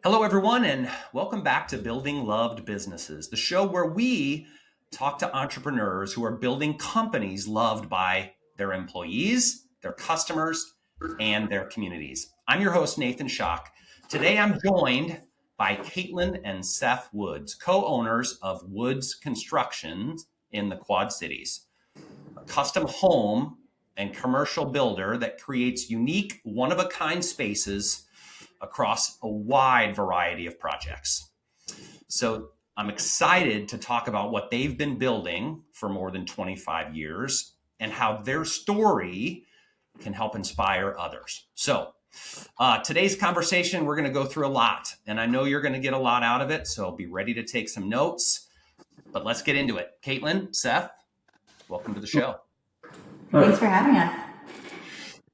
Hello, everyone, and welcome back to Building Loved Businesses, the show where we talk to entrepreneurs who are building companies loved by their employees, their customers, and their communities. I'm your host, Nathan Schock. Today, I'm joined by Caitlin and Seth Woods, co-owners of Woods Construction in the Quad Cities, a custom home and commercial builder that creates unique, one-of-a-kind spaces across a wide variety of projects. So I'm excited to talk about what they've been building for more than 25 years and how their story can help inspire others. So today's conversation, we're going to go through a lot, and I know you're going to get a lot out of it. So be ready to take some notes, but let's get into it. Caitlin, Seth, welcome to the show. Thanks for having us.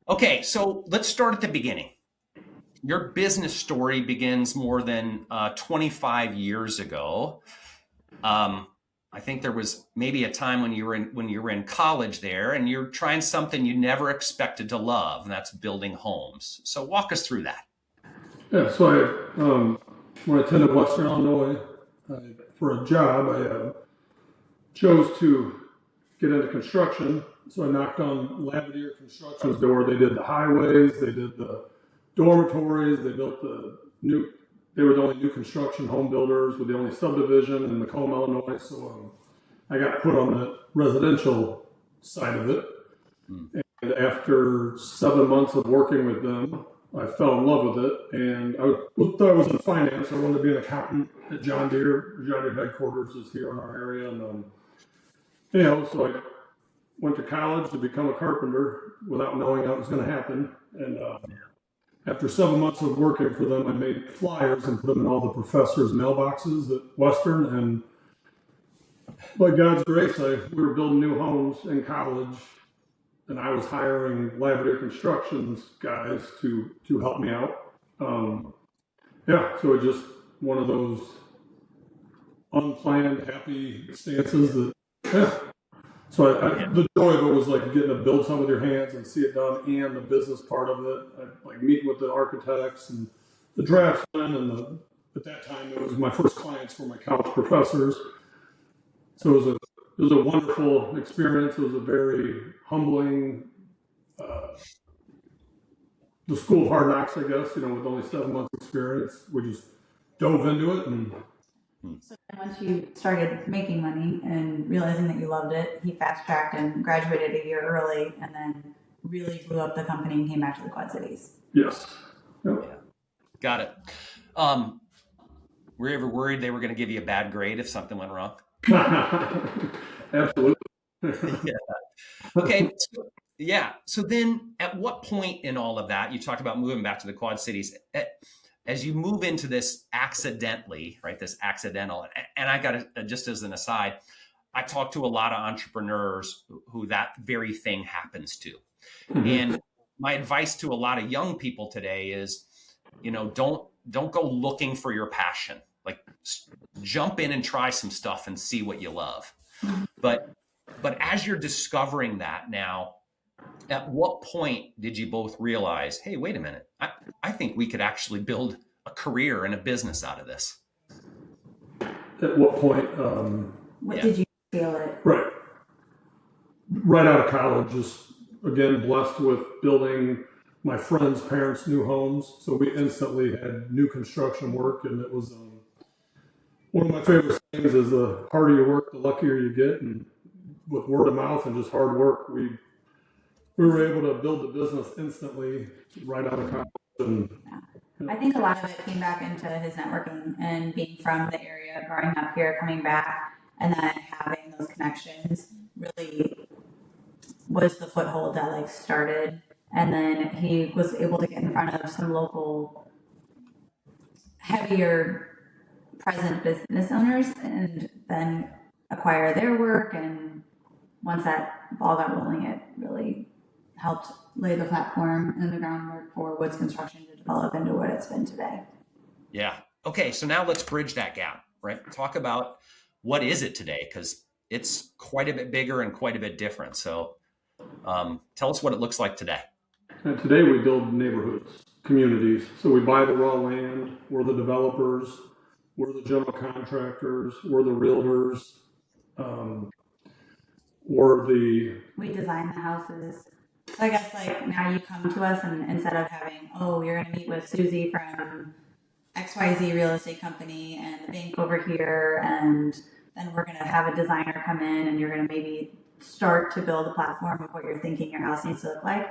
Okay, so let's start at the beginning. Your business story begins more than 25 years ago. I think there was maybe a time when you were in college there, and you're trying something you never expected to love, and that's building homes. So walk us through that. Yeah, so when I attended Western Illinois for a job, I chose to get into construction. So I knocked on Lavadier Construction's door. They did the highways, they did the dormitories, they built they were the only new construction home builders with the only subdivision in Macomb, Illinois. So I got put on the residential side of it. And after 7 months of working with them, I fell in love with it. And thought I was in finance. I wanted to be an accountant at John Deere. John Deere headquarters is here in our area. And, so I went to college to become a carpenter without knowing that was going to happen. And after 7 months of working for them, I made flyers and put them in all the professors' mailboxes at Western. And by God's grace, we were building new homes in college, and I was hiring Lavadier Construction's guys to help me out. So it just one of those unplanned, happy stances that, So the joy of it was like getting to build something with your hands and see it done, and the business part of it, like meeting with the architects and the draftsmen, and at that time it was my first clients were my college professors. So it was a wonderful experience. It was a very humbling, the school of hard knocks, I guess. With only 7 months experience, we just dove into it. And So then once you started making money and realizing that you loved it, he fast-tracked and graduated a year early, and then really blew up the company and came back to the Quad Cities. Yes. Yep. Yeah. Got it. Were you ever worried they were going to give you a bad grade if something went wrong? Absolutely. Yeah. Okay. So then at what point in all of that, you talked about moving back to the Quad Cities, as you move into this accidentally, right? This accidental, and I got to, just as an aside, I talk to a lot of entrepreneurs who that very thing happens to. Mm-hmm. And my advice to a lot of young people today is, don't go looking for your passion. Like jump in and try some stuff and see what you love. Mm-hmm. But as you're discovering that now, at what point did you both realize, hey, wait a minute, I think we could actually build a career and a business out of this? At what point? What did you feel it? Right out of college, just again, blessed with building my friends' parents' new homes. So we instantly had new construction work, and it was one of my favorite things is the harder you work, the luckier you get. And with word of mouth and just hard work, we were able to build the business instantly right out of college. I think a lot of it came back into his networking and being from the area, growing up here, coming back, and then having those connections really was the foothold that started. And then he was able to get in front of some local heavier present business owners and then acquire their work. And once that ball got rolling, it really helped lay the platform and the groundwork for Woods Construction to develop into what it's been today. Yeah. Okay. So now let's bridge that gap, right? Talk about what is it today? Because it's quite a bit bigger and quite a bit different. So tell us what it looks like today. And today we build neighborhoods, communities. So we buy the raw land, we're the developers, we're the general contractors, we're the realtors, we design the houses. So I guess like now you come to us and instead of having, oh, you're going to meet with Susie from XYZ real estate company and the bank over here, and then we're going to have a designer come in and you're going to maybe start to build a platform of what you're thinking your house needs to look like.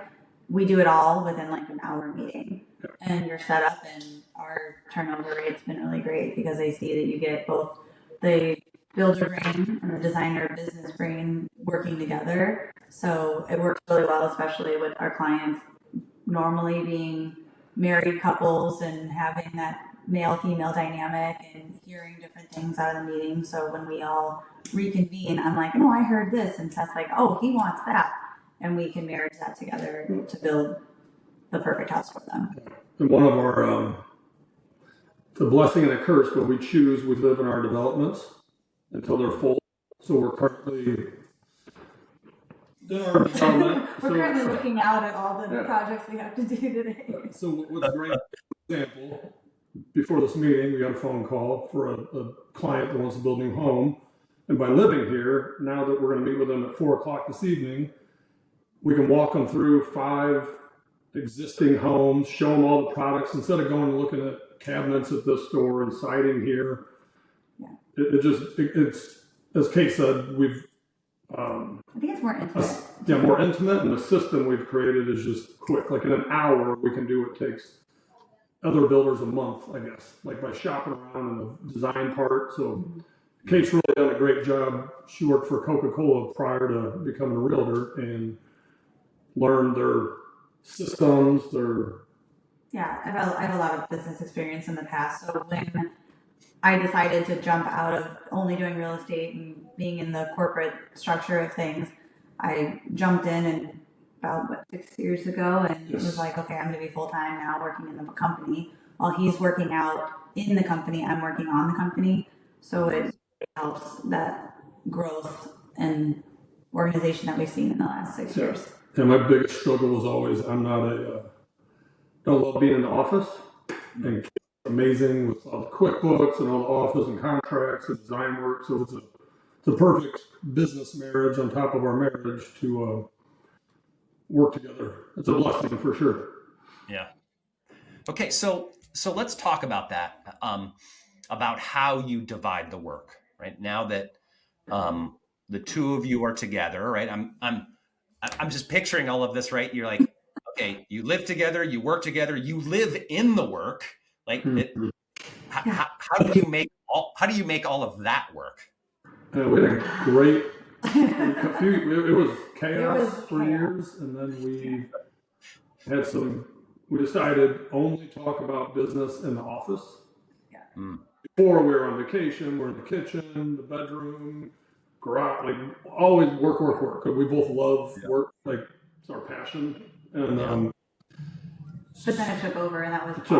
We do it all within like an hour meeting, and you're set up, and our turnover rate's been really great because they see that you get both the builder brain and the designer business brain working together. So it works really well, especially with our clients normally being married couples and having that male-female dynamic and hearing different things out of the meeting. So when we all reconvene, I'm like, oh, I heard this. And Seth's like, oh, he wants that. And we can marriage that together to build the perfect house for them. And one of our, it's a blessing and a curse, but we live in our developments until they're full. So we're currently in our development. We're currently looking out at all the projects we have to do today. So what's a great example, before this meeting, we got a phone call for a client that wants to build a new home. And by living here, now that we're going to meet with them at 4:00 this evening, we can walk them through 5 existing homes, show them all the products, instead of going and looking at cabinets at this store and siding here. Yeah. It's, as Kate said, we've, I think it's more intimate. more intimate, and the system we've created is just quick. Like in an hour, we can do what takes other builders a month, I guess, like by shopping around in the design part. So Kate's really done a great job. She worked for Coca-Cola prior to becoming a realtor and learned their systems, Yeah, I have a lot of business experience in the past. So when I decided to jump out of only doing real estate and being in the corporate structure of things, I jumped in and about 6 years ago and it was like, okay, I'm going to be full-time now working in the company. While he's working out in the company, I'm working on the company. So it helps that growth and organization that we've seen in the last 6 years. And my biggest struggle was always, don't love being in the office, and Kate's amazing with all the QuickBooks and all the office and contracts and design work. So it's a perfect business marriage on top of our marriage to work together. It's a blessing for sure. Yeah. Okay. So let's talk about that, about how you divide the work, right? Now that the two of you are together, right? I'm just picturing all of this, right? You're like, okay, you live together, you work together, you live in the work. Like, how do you make all of that work? We had a great, it was chaos for years, and then we decided only talk about business in the office. Yeah. Before we were on vacation, we're in the kitchen, the bedroom, garage, like always work. Because we both love work, like it's our passion. And but then it took over, and that was that's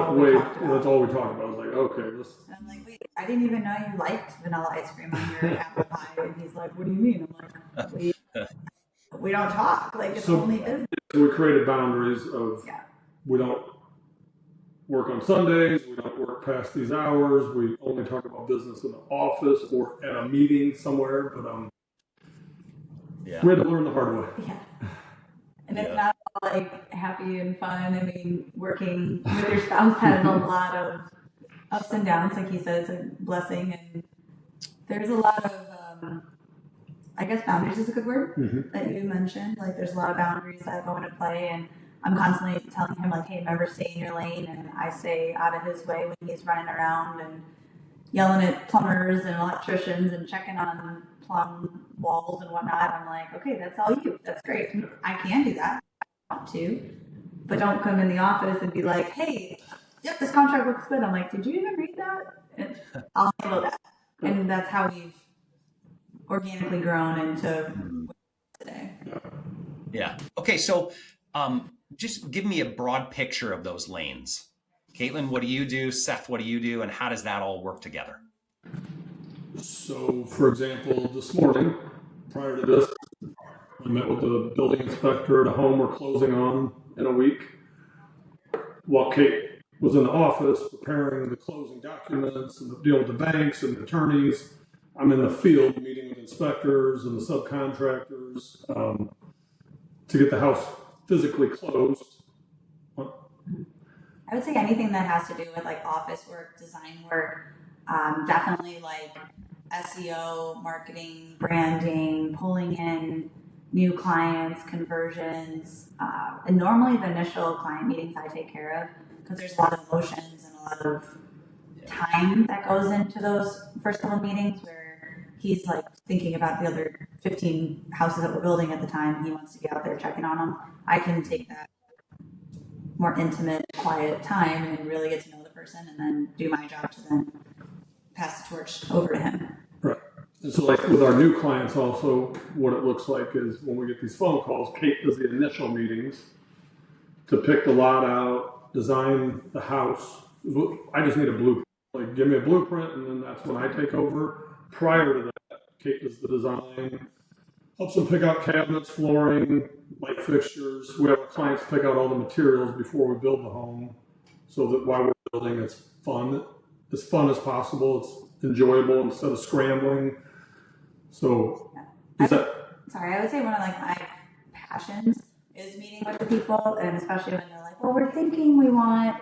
all we talked about. I was like, okay, this. And I'm like, wait, I didn't even know you liked vanilla ice cream on your apple pie. And he's like, what do you mean? I'm like, we don't talk. Like it's only business. We created boundaries of we don't work on Sundays. We don't work past these hours. We only talk about business in the office or at a meeting somewhere. But we had to learn the hard way. Yeah. And it's not all like happy and fun. I mean, working with your spouse has a lot of ups and downs. Like he said, it's a blessing. And there's a lot of, I guess boundaries is a good word that you mentioned. Like there's a lot of boundaries that go into play. And I'm constantly telling him like, hey, remember, stay in your lane. And I stay out of his way when he's running around and yelling at plumbers and electricians and checking on plumb walls and whatnot. I'm like, okay, that's all you. That's great. I can do that. I want to. But don't come in the office and be like, hey, yep, this contract looks good. I'm like, did you even read that? And I'll handle that. And that's how we've organically grown into today. Yeah. Okay. So just give me a broad picture of those lanes. Caitlin, what do you do? Seth, what do you do? And how does that all work together? So, for example, this morning, prior to this, I met with the building inspector at a home we're closing on in a week. while Kate was in the office preparing the closing documents and dealing with the banks and the attorneys, I'm in the field meeting with inspectors and the subcontractors to get the house physically closed. I would say anything that has to do with like office work, design work, definitely like SEO, marketing, branding, pulling in new clients, conversions, and normally the initial client meetings I take care of because there's a lot of emotions and a lot of time that goes into those first couple meetings where he's like thinking about the other 15 houses that we're building at the time. He wants to get out there checking on them. I can take that more intimate, quiet time and really get to know the person and then do my job to then pass the torch over to him. Right. And so like with our new clients also, what it looks like is when we get these phone calls, Kate does the initial meetings to pick the lot out, design the house. I just need a blueprint. Like give me a blueprint and then that's when I take over. Prior to that, Kate does the design, helps them pick out cabinets, flooring, light fixtures. We have our clients pick out all the materials before we build the home so that while we're building, it's fun as possible. It's enjoyable instead of scrambling. So I would say one of like my passions is meeting with the people, and especially when they're like, well, we're thinking we want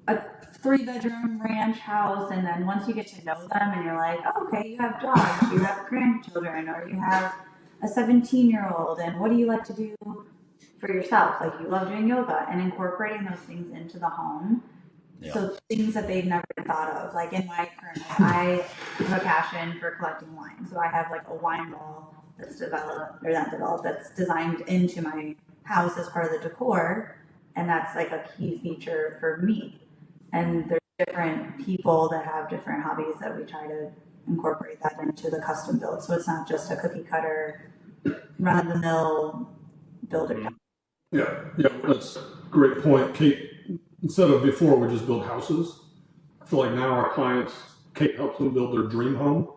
a 3-bedroom ranch house, and then once you get to know them and you're like, oh, okay, you have dogs, you have grandchildren, or you have a 17-year-old, and what do you like to do for yourself? Like you love doing yoga, and incorporating those things into the home. Yeah. So things that they've never thought of. Like in my current, I have a passion for collecting wine. So I have like a wine wall that's that's designed into my house as part of the decor. And that's like a key feature for me. And there's different people that have different hobbies that we try to incorporate that into the custom build. So it's not just a cookie cutter, run of the mill builder. Yeah, that's a great point. Kate, instead of before we just build houses, I feel like now our clients, Kate helps them build their dream home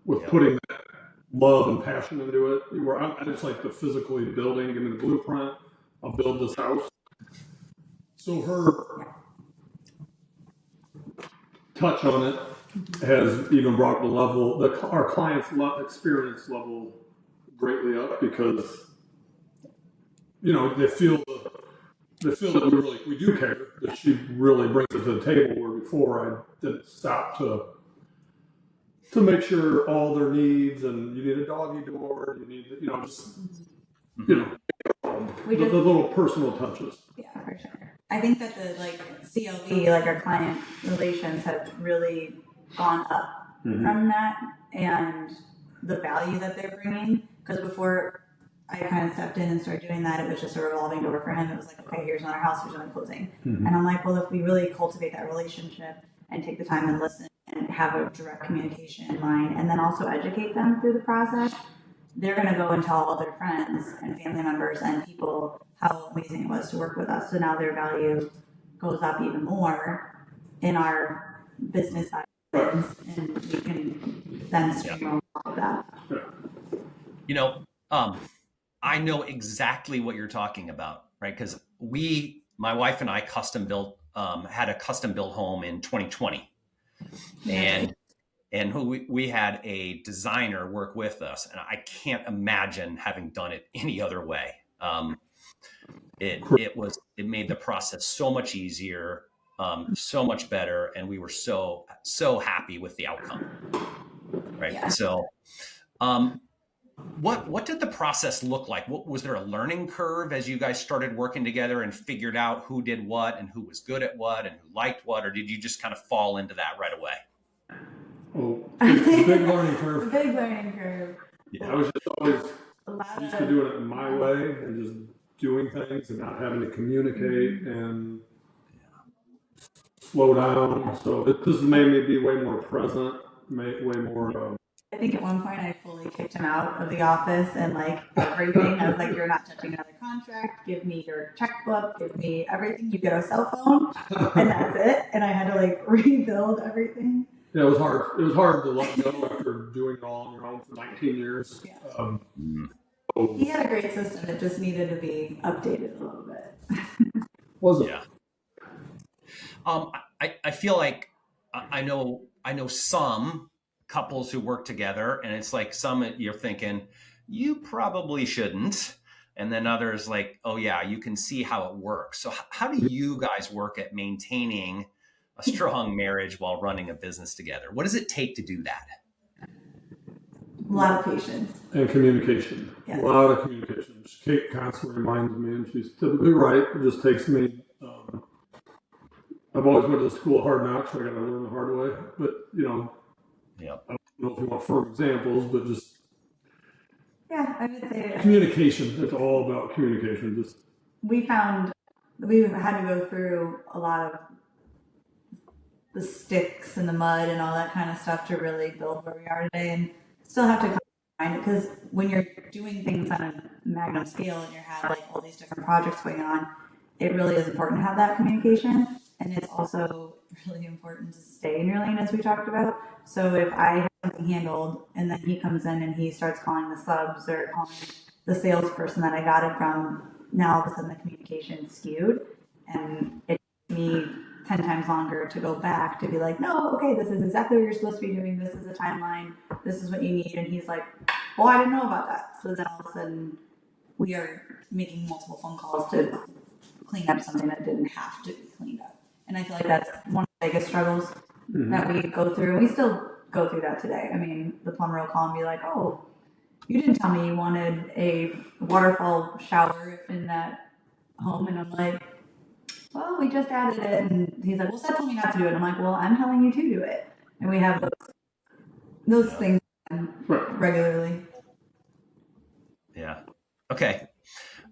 with putting that love and passion into it. Where I just like the physically building, give me the blueprint, I'll build this house. So her touch on it has even brought the level, our clients' experience level greatly up because, you know, they feel that we do care, that she really brings it to the table, where before I didn't stop to make sure all their needs, and you need a doggy door, you need, you know, just, you know, the little personal touches. Yeah, for sure. I think that the like CLV, like our client relations, have really gone up from that, and the value that they're bringing. Because before I kind of stepped in and started doing that, it was just a revolving door for him. It was like, okay, here's another house, here's another closing. And I'm like, well, if we really cultivate that relationship and take the time and listen and have a direct communication in mind, and then also educate them through the process, they're going to go and tell all their friends and family members and people how amazing it was to work with us. So now their value goes up even more in our business side, and we can then stream all of that. You know, I know exactly what you're talking about, right? Because my wife and I had a custom built home in 2020, and we had a designer work with us, and I can't imagine having done it any other way. It made the process so much easier, so much better, and we were so happy with the outcome, right? Yeah. So, what did the process look like? Was there a learning curve as you guys started working together and figured out who did what and who was good at what and who liked what, or did you just kind of fall into that right away? Oh, big learning curve. Big learning curve. Yeah. I was just always used to doing it my way and just doing things and not having to communicate and slow down. So this made me be way more present, way more. I think at one point I fully kicked him out of the office and like everything. I was like, you're not touching another contract. Give me your checkbook. Give me everything. You get a cell phone and that's it. And I had to like rebuild everything. Yeah, it was hard. It was hard to let go after doing it all on your own for 19 years. Yeah. He had a great system. It just needed to be updated a little bit. Was it? Yeah. I feel like I know some couples who work together, and it's like some you're thinking you probably shouldn't, and then others like, oh yeah, you can see how it works. So how do you guys work at maintaining a strong marriage while running a business together? What does it take to do that? A lot of patience. And communication. Yes. A lot of communication. Kate constantly reminds me, and she's typically right. It just takes me. I've always went to school of hard knocks, so I got to learn the hard way. But Yeah. I don't know if you want firm examples, but just Yeah, I would say communication. It's all about communication. Just we found we've had to go through a lot of the sticks and the mud and all that kind of stuff to really build where we are today, and still have to find it because when you're doing things on a magnum scale and you have like all these different projects going on, it really is important to have that communication, and it's also really important to stay in your lane, as we talked about. So if I have something handled and then he comes in and he starts calling the subs or calling the salesperson that I got it from, now all of a sudden the communication is skewed, and it takes me 10 times longer to go back to be like, no, okay, this is exactly what you're supposed to be doing. This is the timeline. This is what you need. And he's like, well, I didn't know about that. So then all of a sudden we are making multiple phone calls to clean up something that didn't have to be cleaned up. And I feel like that's one of the biggest struggles that we go through. We still go through that today. I mean, the plumber will call and be like, oh, you didn't tell me you wanted a waterfall shower in that home. And I'm like, well, we just added it. And he's like, well, Seth told me not to do it. I'm like, well, I'm telling you to do it. And we have those things regularly. Yeah. Okay.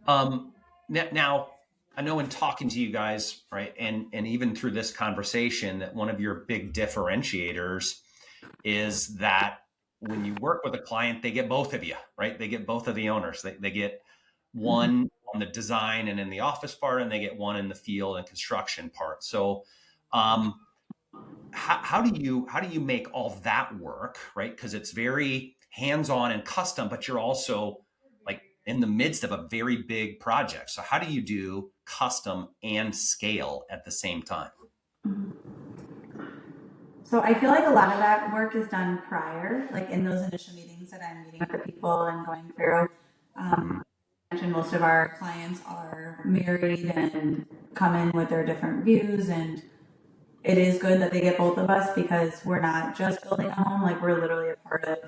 Now, I know in talking to you guys, right, and even through this conversation, that one of your big differentiators is that when you work with a client, they get both of you, right? They get both of the owners. They get one on the design and in the office part, and they get one in the field and construction part. So, how do you make all that work, right? Because it's very hands-on and custom, but you're also like in the midst of a very big project. So how do you do custom and scale at the same time? So I feel like a lot of that work is done prior, like in those initial meetings that I'm meeting with the people and going through. I mentioned most of our clients are married and come in with their different views, and it is good that they get both of us because we're not just building a home, like we're literally a part of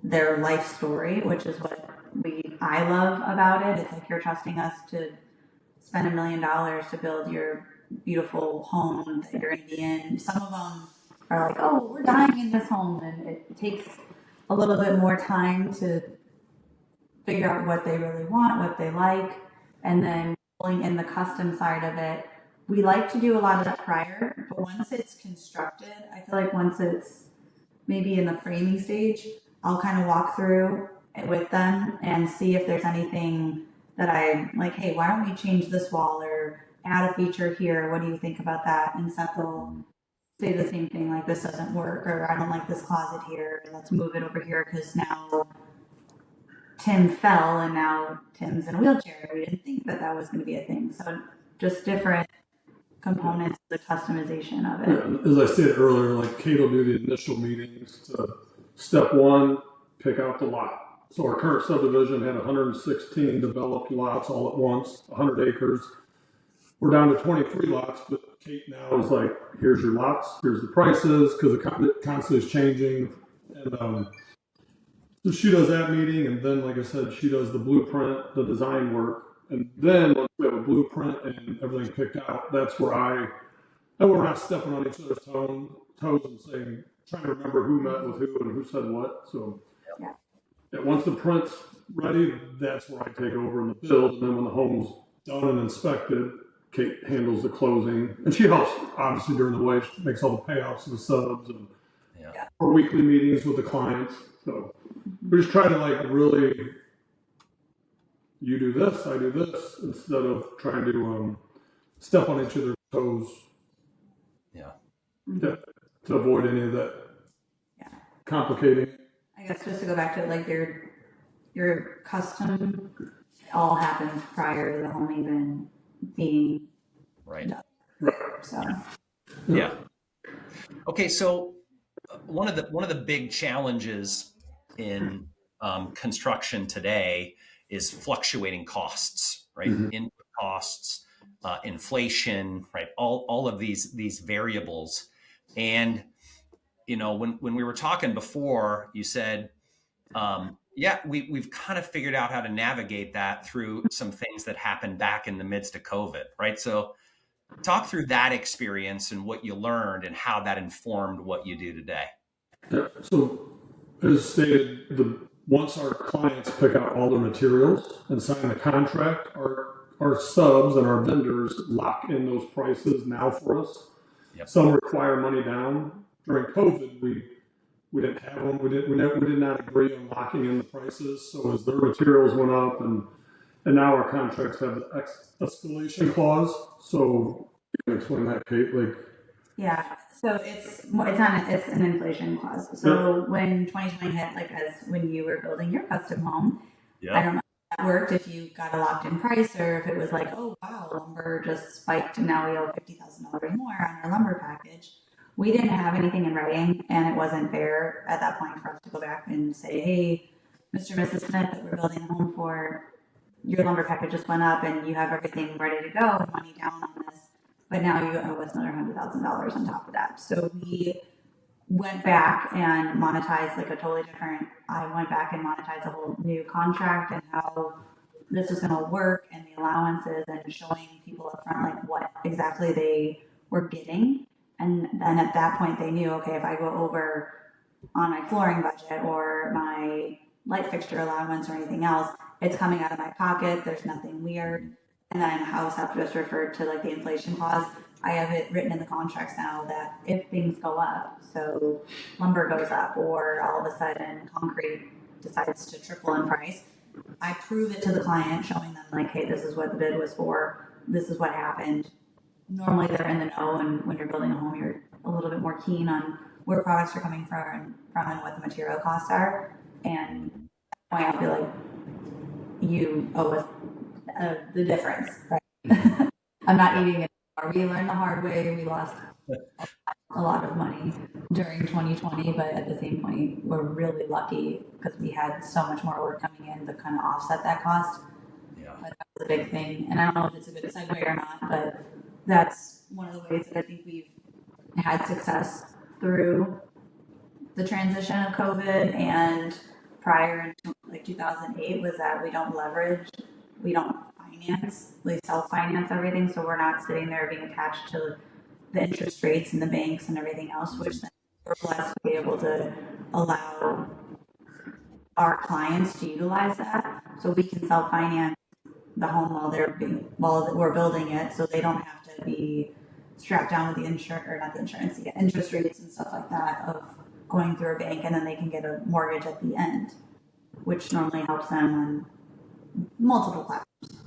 their life story, which is what I love about it. It's like you're trusting us to spend $1 million to build your beautiful home that you're going to be in. Some of them are like, oh, we're dying in this home, and it takes a little bit more time to figure out what they really want, what they like, and then pulling in the custom side of it. We like to do a lot of that prior, but once it's constructed, I feel like once it's maybe in the framing stage, I'll kind of walk through it with them and see if there's anything that I'm like, hey, why don't we change this wall or add a feature here? What do you think about that? And Seth will say the same thing, like this doesn't work, or I don't like this closet here. Let's move it over here because now Tim fell and now Tim's in a wheelchair. We didn't think that that was going to be a thing. So just different components, the customization of it. Yeah, as I said earlier, like Kate will do the initial meetings. Step one, pick out the lot. So our current subdivision had 116 developed lots all at once, 100 acres. We're down to 23 lots, but Kate now is like, here's your lots, here's the prices, because it constantly is changing. And so she does that meeting, and then, like I said, she does the blueprint, the design work. And then once we have a blueprint and everything picked out, that's where we're not stepping on each other's toes and saying, trying to remember who met with who and who said what. So once the print's ready, that's where I take over in the build. And then when the home's done and inspected, Kate handles the closing. And she helps, obviously, during the way. She makes all the payouts to the subs and our weekly meetings with the clients. So we just try to like really, you do this, I do this, instead of trying to step on each other's toes. Yeah, to avoid any of that complicating. I guess just to go back to like your custom all happens prior to the home even being done. Right. So Yeah. Okay, so one of the big challenges in construction today is fluctuating costs, right? Mhm. Input costs, inflation, right? All of these variables, and when we were talking before, you said, yeah, we've kind of figured out how to navigate that through some things that happened back in the midst of COVID, right? So talk through that experience and what you learned and how that informed what you do today. Yeah. So, as stated, once our clients pick out all the materials and sign the contract, our subs and our vendors lock in those prices now for us. Yep. Some require money down. During COVID, we didn't have them. We did not agree on locking in the prices. So as their materials went up, and now our contracts have an escalation clause. So you can explain that, Kate. Like, Yeah, so it's an inflation clause. So when 2020 hit, like as when you were building your custom home, I don't Yeah. know if that worked, if you got a locked in price or if it was like, oh wow, lumber just spiked and now we owe $50,000 more on our lumber package. We didn't have anything in writing, and it wasn't fair at that point for us to go back and say, hey, Mr. and Mrs. Smith, that we're building a home for, your lumber package just went up and you have everything ready to go, money down on this, but now you owe us another $100,000 on top of that. So we went back and monetized like a totally different. I went back and monetized a whole new contract and how this was going to work and the allowances and showing people up front like what exactly they were getting. And then at that point they knew, okay, if I go over on my flooring budget or my light fixture allowance or anything else, it's coming out of my pocket. There's nothing weird. And then House up just referred to like the inflation clause. I have it written in the contracts now that if things go up, so lumber goes up or all of a sudden concrete decides to triple in price, I prove it to the client, showing them like, hey, this is what the bid was for. This is what happened. Normally they're in the know, and when you're building a home, you're a little bit more keen on where products are coming from and what the material costs are. And at that point, I'll be like, you owe us the difference, right? I'm not eating it anymore. We learned the hard way. We lost a lot of money during 2020, but at the same point, we're really lucky because we had so much more work coming in to kind of offset that cost. Yeah. But that was a big thing. And I don't know if it's a good segue or not, but that's one of the ways that I think we've had success through the transition of COVID and prior in like 2008 was that we don't leverage, we don't finance, we self-finance everything. So we're not sitting there being attached to the interest rates and the banks and everything else, which then we're blessed to be able to allow our clients to utilize that. So we can self-finance the home while we're building it, so they don't have to be strapped down with the insurance or not the insurance, the interest rates and stuff like that of going through a bank, and then they can get a mortgage at the end, which normally helps them on multiple platforms.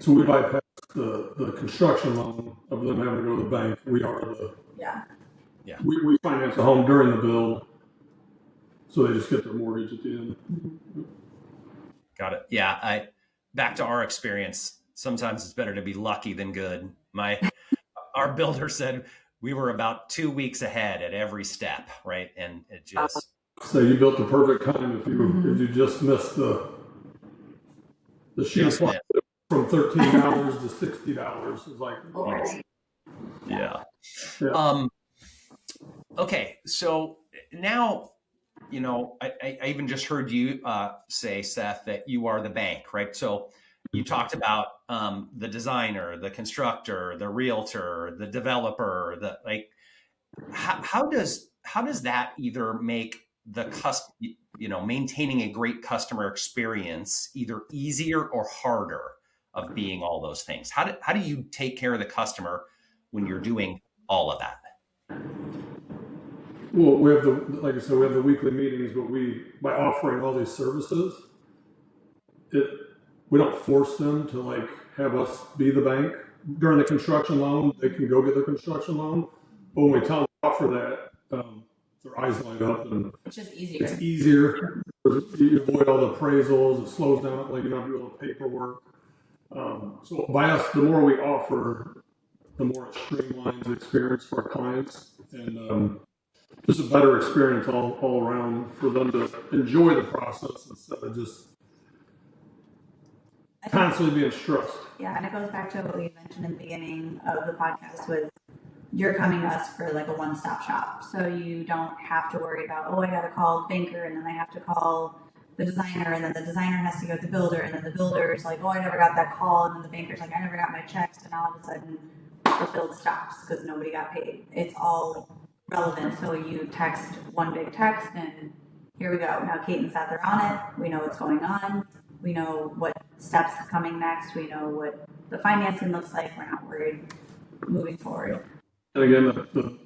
so we bypass the construction loan of them having to go to the bank. Yeah. We finance the home during the build, so they just get their mortgage at the end. Mm-hmm. Got it. Yeah. Back to our experience. Sometimes it's better to be lucky than good. Our builder said we were about 2 weeks ahead at every step, right? And it just. So you built the perfect time if you just missed the sheet of plywood from $13 to $60. It's like, oh. Yeah. Yeah. Okay. So now, I even just heard you say, Seth, that you are the bank, right? So you talked about the designer, the constructor, the realtor, the developer, how does that either make maintaining a great customer experience either easier or harder of being all those things? How do you take care of the customer when you're doing all of that? Well, like I said, we have the weekly meetings, but by offering all these services, we don't force them to like have us be the bank during the construction loan. They can go get their construction loan, but when we tell them to offer that, their eyes light up, and it's just easier. It's easier. You avoid all the appraisals. It slows down. Like you don't have to do all the paperwork. So by us, the more we offer, the more it streamlines the experience for our clients, and just a better experience all around for them to enjoy the process instead of just constantly being stressed. Yeah, and it goes back to what we mentioned in the beginning of the podcast with you're coming to us for like a one-stop shop. So you don't have to worry about, oh, I got to call the banker and then I have to call the designer and then the designer has to go to the builder and then the builder is like, oh, I never got that call. And then the banker's like, I never got my checks. And all of a sudden the build stops because nobody got paid. It's all relevant. So you text one big text and here we go. Now Kate and Seth are on it. We know what's going on. We know what steps are coming next. We know what the financing looks like. We're not worried moving forward. And again, the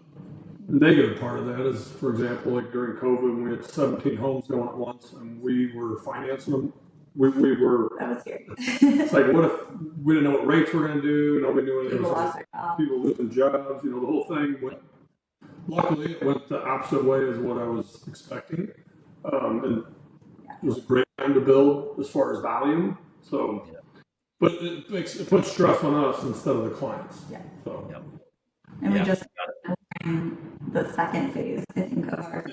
negative part of that is, for example, like during COVID, when we had 17 homes going at once and we were financing them, we were. That was scary. It's like, what if we didn't know what rates we're going to do? Nobody knew anything. People lost their jobs. People losing jobs. The whole thing went. Luckily, it went the opposite way as what I was expecting, and it was a great time to build as far as volume. So, but it puts stress on us instead of the clients. Yeah. So. Yep. And we just the second phase, I think, of our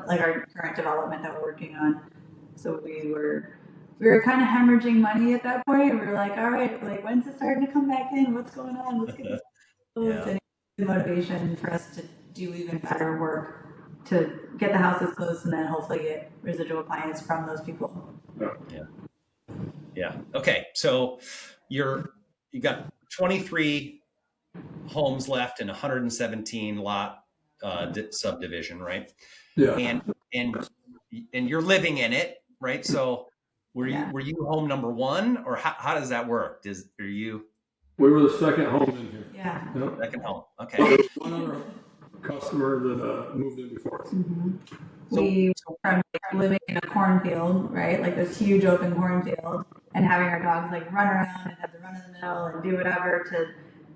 like our current development that we're working on. So we were kind of hemorrhaging money at that point. We were like, all right, like when's it starting to come back in? What's going on? Let's get this closed. And motivation for us to do even better work to get the houses closed and then hopefully get residual clients from those people. Yeah. Okay. So you got 23 homes left in 117 lot subdivision, right? Yeah. And you're living in it, right? So were you home number one, or how does that work? We were the second home in here. Yeah. Yep. Second home. Okay. There was one other customer that moved in before us. Mm-hmm. We from living in a cornfield, right? Like this huge open cornfield, and having our dogs like run around and have to run in the middle and do whatever to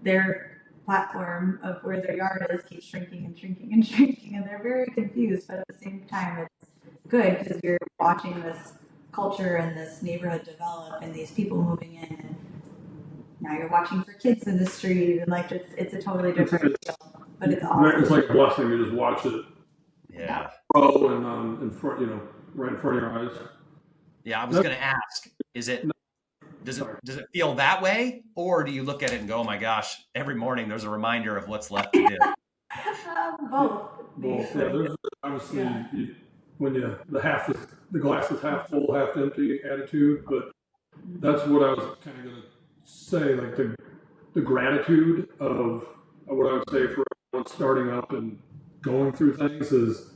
their platform of where their yard is keeps shrinking and shrinking and shrinking, and they're very confused. But at the same time, it's good because you're watching this culture and this neighborhood develop and these people moving in. And now you're watching for kids in the street, and like it's a totally different feel. But it's awesome. It's like a blessing to just watch it. Yeah. Grow and in front, right in front of your eyes. Yeah, I was going to ask: does it feel that way, or do you look at it and go, "Oh my gosh, every morning there's a reminder of what's left to do"? Both. Yeah, there's obviously when the glass is half full, half empty attitude, but that's what I was kind of going to say, like the gratitude of what I would say for everyone starting up and going through things is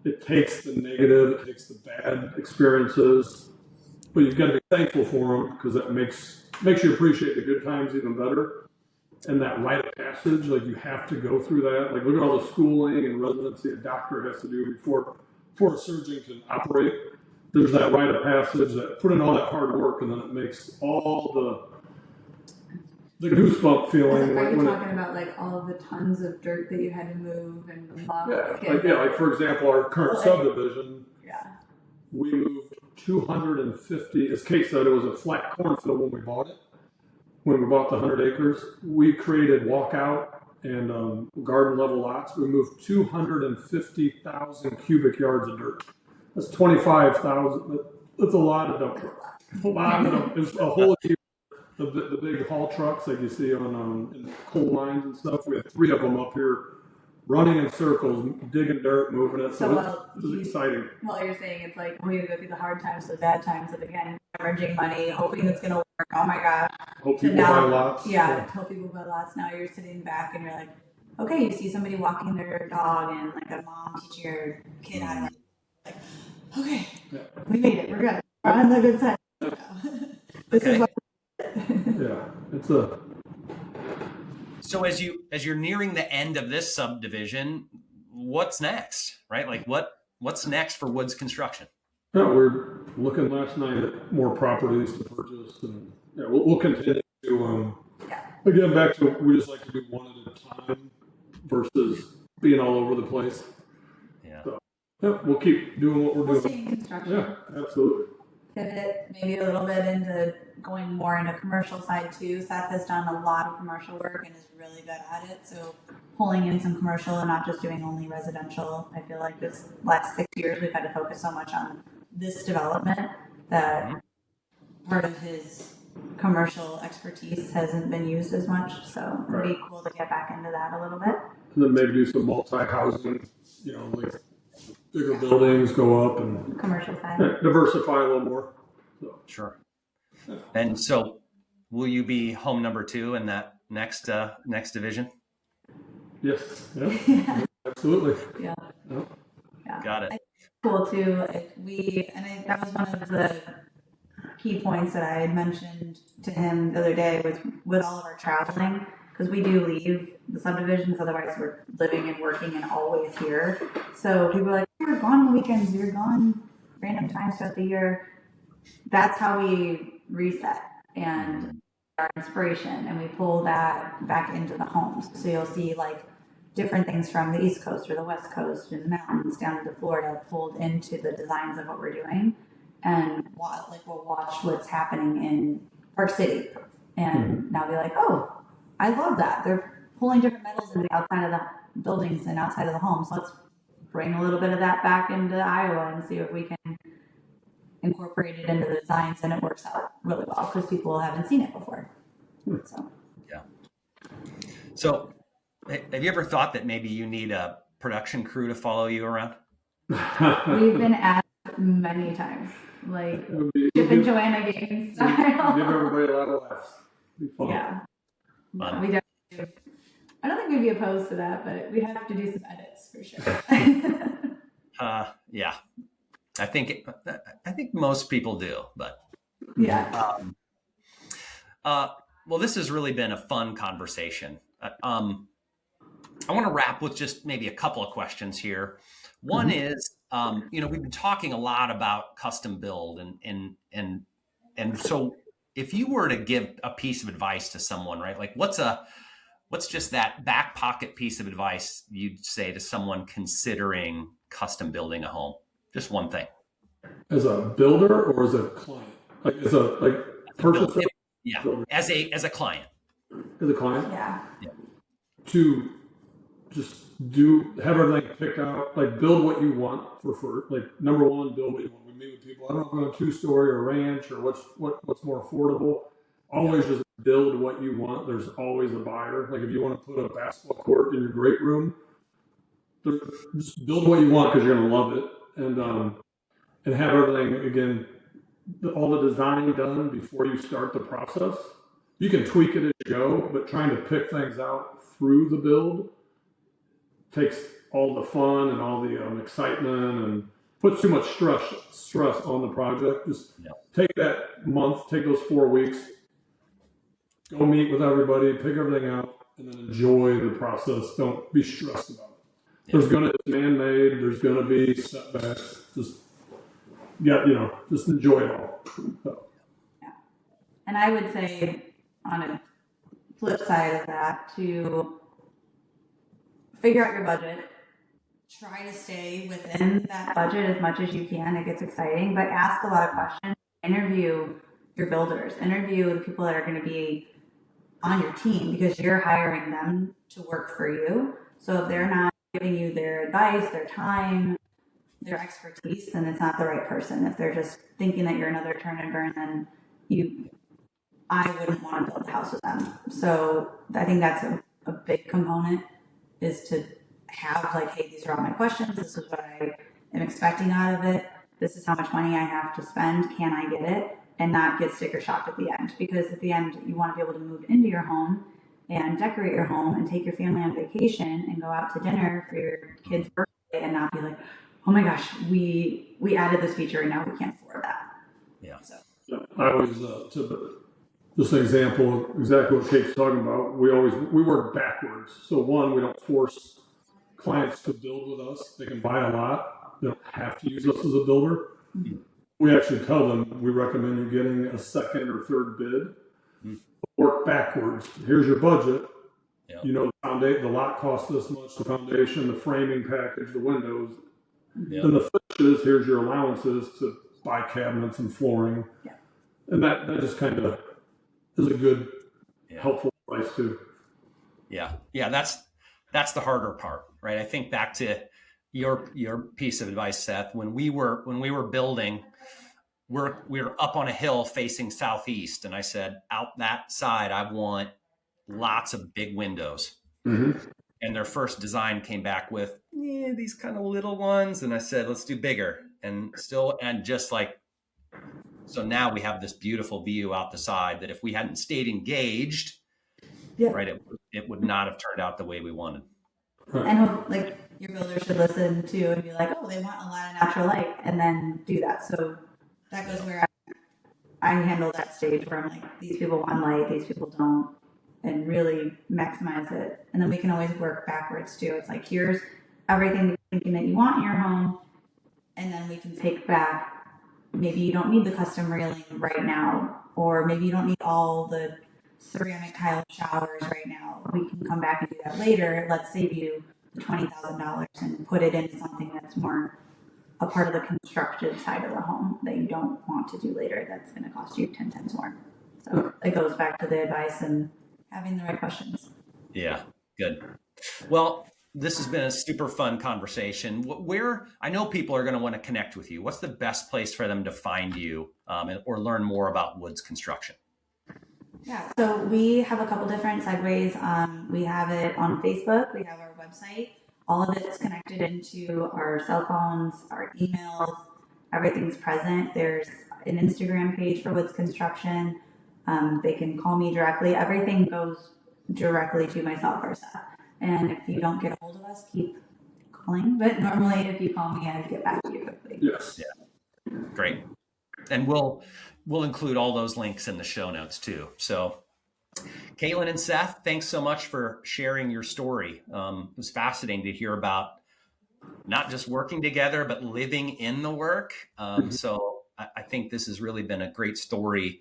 it takes the negative, it takes the bad experiences, but you've got to be thankful for them because that makes you appreciate the good times even better. And that rite of passage, like you have to go through that. Like look at all the schooling and residency a doctor has to do before a surgeon can operate. There's that rite of passage that put in all that hard work, and then it makes all the goosebump feeling. Are you talking about like all of the tons of dirt that you had to move and muck? Like for example, our current subdivision. Yeah. We moved 250. As Kate said, it was a flat cornfield when we bought it. When we bought the 100 acres, we created walkout and garden level lots. We moved 250,000 cubic yards of dirt. That's 25,000. That's a lot of dump trucks. A lot of dump. It's a whole year. The big haul trucks like you see on in coal mines and stuff. We had 3 of them up here running in circles, digging dirt, moving it. So it was exciting. Well, you're saying it's like we go through the hard times, the bad times, and again, hemorrhaging money, hoping it's going to work. Oh my gosh. Hope people buy lots. Yeah, hope people buy lots. Now you're sitting back and you're like, okay, you see somebody walking their dog and like a mom teaching your kid how to like, okay, we made it. We're good. We're on the good side. This is what. It's a. So as you're nearing the end of this subdivision, what's next, right? Like what's next for Woods Construction? Yeah, we're looking last night at more properties to purchase, and we'll continue to. Again, back to we just like to do one at a time versus being all over the place. Yeah. So, we'll keep doing what we're doing. Stay in construction. Yeah, absolutely. pivot maybe a little bit into going more into commercial side too. Seth has done a lot of commercial work and is really good at it. So pulling in some commercial and not just doing only residential. I feel like this last 6 years we've had to focus so much on this development that part of his commercial expertise hasn't been used as much. So it'd be cool to get back into that a little bit. And then maybe do some multi-housing, like bigger buildings go up and Commercial side. diversify a little more. So. Sure. And so will you be home number 2 in that next division? Yes. Yeah. Absolutely. Yeah. Got it. Cool too. Like that was one of the key points that I had mentioned to him the other day was with all of our traveling, because we do leave the subdivisions, otherwise we're living and working and always here. So people are like, you're gone on the weekends, you're gone random times throughout the year. That's how we reset and our inspiration, and we pull that back into the homes. So you'll see like different things from the East Coast or the West Coast and the mountains down to Florida pulled into the designs of what we're doing. And we'll watch what's happening in Park City and now be like, oh, I love that. They're pulling different metals in the outside of the buildings and outside of the homes. Let's bring a little bit of that back into Iowa and see if we can incorporate it into the designs, and it works out really well because people haven't seen it before. So. Yeah. So have you ever thought that maybe you need a production crew to follow you around? We've been asked many times, like Chip and Joanna game style. Give everybody a lot of laughs. Yeah. No, we don't. I don't think we'd be opposed to that, but we'd have to do some edits for sure. Yeah. I think most people do, but yeah. Well, this has really been a fun conversation. I want to wrap with just maybe a couple of questions here. One is, we've been talking a lot about custom build, and so if you were to give a piece of advice to someone, right? Like what's just that back pocket piece of advice you'd say to someone considering custom building a home? Just one thing. As a builder or as a client? Like as a purchaser? Yeah. As a client. As a client? Yeah. To just have everything picked out, like build what you want for like number one, build what you want. We meet with people, I don't know if I'm a 2-story or ranch or what's more affordable. Always just build what you want. There's always a buyer. Like if you want to put a basketball court in your great room, just build what you want because you're going to love it. And have everything, again, all the design done before you start the process. You can tweak it as you go, but trying to pick things out through the build takes all the fun and all the excitement and puts too much stress on the project. Just take that month, take those 4 weeks, go meet with everybody, pick everything out, and then enjoy the process. Don't be stressed about it. There's going to be man-made, there's going to be setbacks. Just enjoy it all. So. Yeah. And I would say on a flip side of that, to figure out your budget, try to stay within that budget as much as you can. It gets exciting, but ask a lot of questions. Interview your builders, interview the people that are going to be on your team because you're hiring them to work for you. So if they're not giving you their advice, their time, their expertise, then it's not the right person. If they're just thinking that you're another turn and burn, then I wouldn't want to build a house with them. So I think that's a big component, is to have like, hey, these are all my questions. This is what I am expecting out of it. This is how much money I have to spend. Can I get it? And not get sticker shock at the end, because at the end you want to be able to move into your home and decorate your home and take your family on vacation and go out to dinner for your kid's birthday and not be like, oh my gosh, we added this feature and now we can't afford that. Yeah. So. I always, just an example of exactly what Kate's talking about, we work backwards. So one, we don't force clients to build with us. They can buy a lot. They don't have to use us as a builder. Mm-hmm. We actually tell them we recommend you getting a second or third bid. Work backwards. Here's your budget. Yep. The lot costs this much, the foundation, the framing package, the windows. Yep. Then the finishes, here's your allowances to buy cabinets and flooring. Yeah. And that just kind of is a good, helpful advice too. Yeah. Yeah. That's the harder part, right? I think back to your piece of advice, Seth, when we were building, we were up on a hill facing southeast. And I said, out that side, I want lots of big windows. Mm-hmm. And their first design came back with these kind of little ones. And I said, let's do bigger. And just like, so now we have this beautiful view out the side that if we hadn't stayed engaged, right, it would not have turned out the way we wanted. And like your builder should listen to and be like, oh, they want a lot of natural light, and then do that. So that goes where I handle that stage where I'm like, these people want light, these people don't, and really maximize it. And then we can always work backwards too. It's like, here's everything you're thinking that you want in your home, and then we can take back. Maybe you don't need the custom railing right now, or maybe you don't need all the ceramic tile showers right now. We can come back and do that later. Let's save you the $20,000 and put it into something that's more a part of the constructive side of the home that you don't want to do later. That's going to cost you 10 times more. So it goes back to the advice and having the right questions. Yeah, good. Well, this has been a super fun conversation. Where I know people are going to want to connect with you. What's the best place for them to find you or learn more about Woods Construction? Yeah, so we have a couple different segues. We have it on Facebook. We have our website. All of it's connected into our cell phones, our emails. Everything's present. There's an Instagram page for Woods Construction. They can call me directly. Everything goes directly to myself or Seth. And if you don't get a hold of us, keep calling. But normally, if you call me, I get back to you quickly. Yes. Yeah. Great. And we'll include all those links in the show notes too. So, Caitlin and Seth, thanks so much for sharing your story. It was fascinating to hear about not just working together, but living in the work. So I think this has really been a great story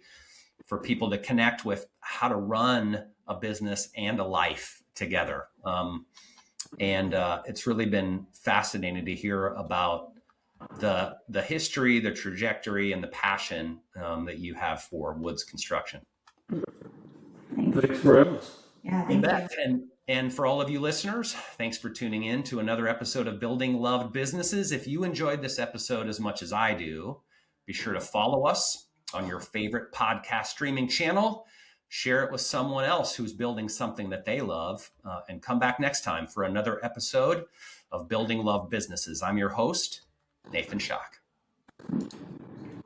for people to connect with how to run a business and a life together. And it's really been fascinating to hear about the history, the trajectory, and the passion that you have for Woods Construction. Thanks for having us. Yeah, thank you. And for all of you listeners, thanks for tuning in to another episode of Building Loved Businesses. If you enjoyed this episode as much as I do, be sure to follow us on your favorite podcast streaming channel. Share it with someone else who's building something that they love, and come back next time for another episode of Building Loved Businesses. I'm your host, Nathan Schock.